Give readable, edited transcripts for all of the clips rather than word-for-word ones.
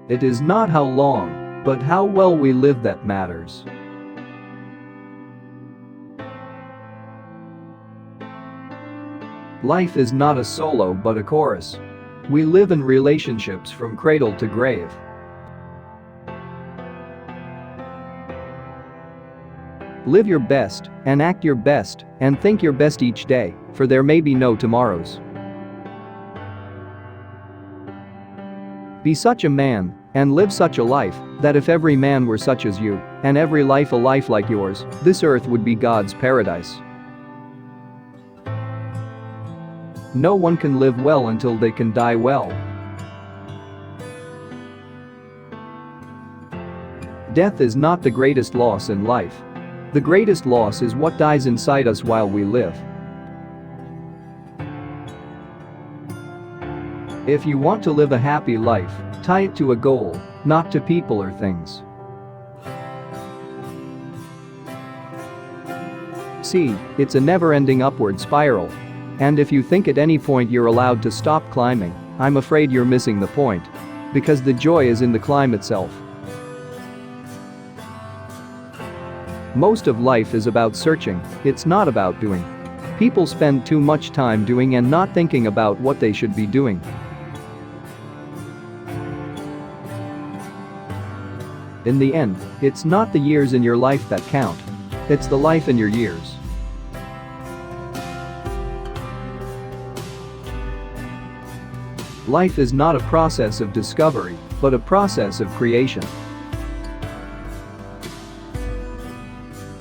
It is not how long, but how well we live that matters. Life is not a solo but a chorus. We live in relationships from cradle to grave. Live your best, and act your best, and think your best each day, for there may be no tomorrows. Be such a man, and live such a life, that if every man were such as you, and every life a life like yours, this earth would be God's paradise. No one can live well until they can die well. Death is not the greatest loss in life. The greatest loss is what dies inside us while we live. If you want to live a happy life, tie it to a goal, not to people or things. See, it's a never-ending upward spiral. And if you think at any point you're allowed to stop climbing, I'm afraid you're missing the point. Because the joy is in the climb itself. Most of life is about searching, it's not about doing. People spend too much time doing and not thinking about what they should be doing. In the end, it's not the years in your life that count. It's the life in your years. Life is not a process of discovery, but a process of creation.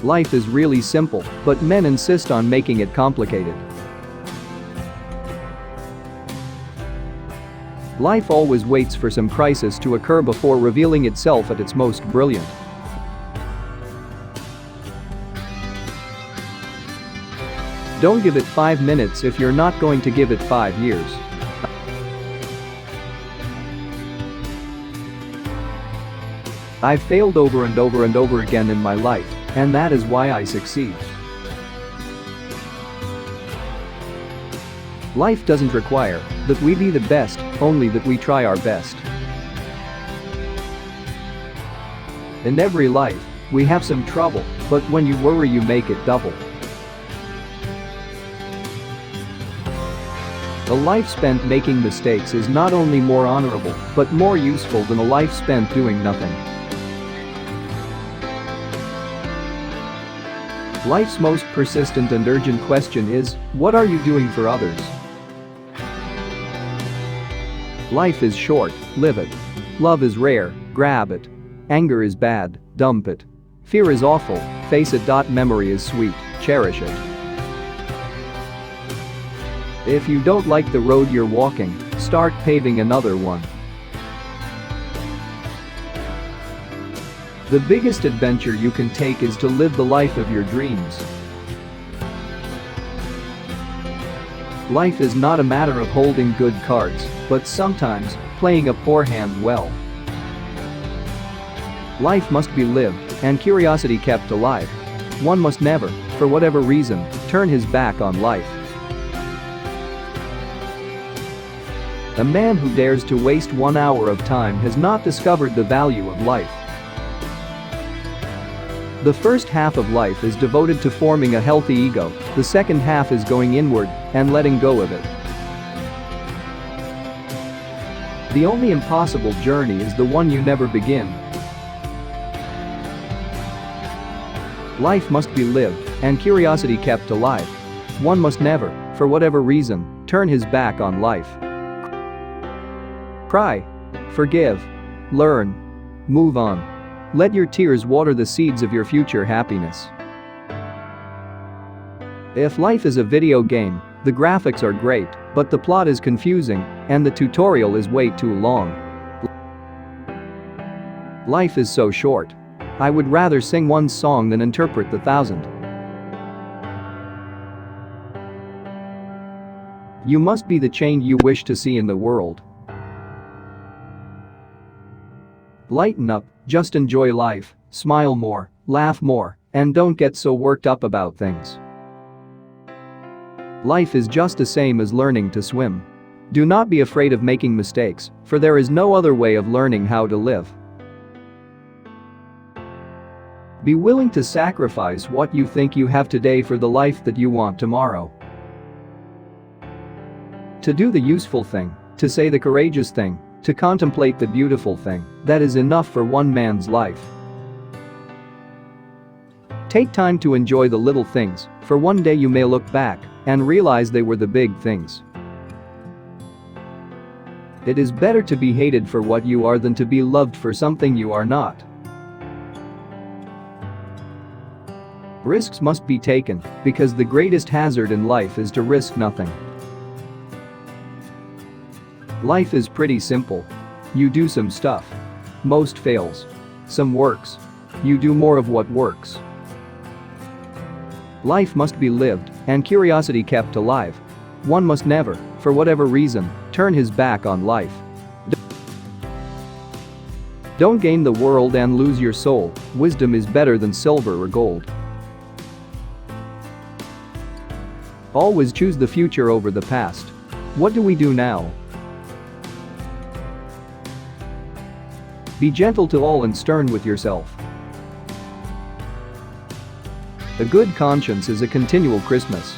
Life is really simple, but men insist on making it complicated. Life always waits for some crisis to occur before revealing itself at its most brilliant. Don't give it 5 minutes if you're not going to give it 5 years. I've failed over and over and over again in my life, and that is why I succeed. Life doesn't require that we be the best, only that we try our best. In every life, we have some trouble, but when you worry you make it double. A life spent making mistakes is not only more honorable, but more useful than a life spent doing nothing. Life's most persistent and urgent question is, what are you doing for others? Life is short, live it. Love is rare, grab it. Anger is bad, dump it. Fear is awful, face it. Memory is sweet, cherish it. If you don't like the road you're walking, start paving another one. The biggest adventure you can take is to live the life of your dreams. Life is not a matter of holding good cards, but sometimes playing a poor hand well. Life must be lived and curiosity kept alive. One must never, for whatever reason, turn his back on life. A man who dares to waste 1 hour of time has not discovered the value of life. The first half of life is devoted to forming a healthy ego, the second half is going inward and letting go of it. The only impossible journey is the one you never begin. Life must be lived and curiosity kept alive. One must never, for whatever reason, turn his back on life. Cry, forgive, learn, move on. Let your tears water the seeds of your future happiness. If life is a video game, the graphics are great, but the plot is confusing, and the tutorial is way too long. Life is so short. I would rather sing one song than interpret 1,000. You must be the change you wish to see in the world. Lighten up, just enjoy life, smile more, laugh more, and don't get so worked up about things. Life is just the same as learning to swim. Do not be afraid of making mistakes, for there is no other way of learning how to live. Be willing to sacrifice what you think you have today for the life that you want tomorrow. To do the useful thing, to say the courageous thing, to contemplate the beautiful thing, that is enough for one man's life. Take time to enjoy the little things, for one day you may look back and realize they were the big things. It is better to be hated for what you are than to be loved for something you are not. Risks must be taken, because the greatest hazard in life is to risk nothing. Life is pretty simple. You do some stuff. Most fails. Some works. You do more of what works. Life must be lived, and curiosity kept alive. One must never, for whatever reason, turn his back on life. Don't gain the world and lose your soul. Wisdom is better than silver or gold. Always choose the future over the past. What do we do now? Be gentle to all and stern with yourself. A good conscience is a continual Christmas.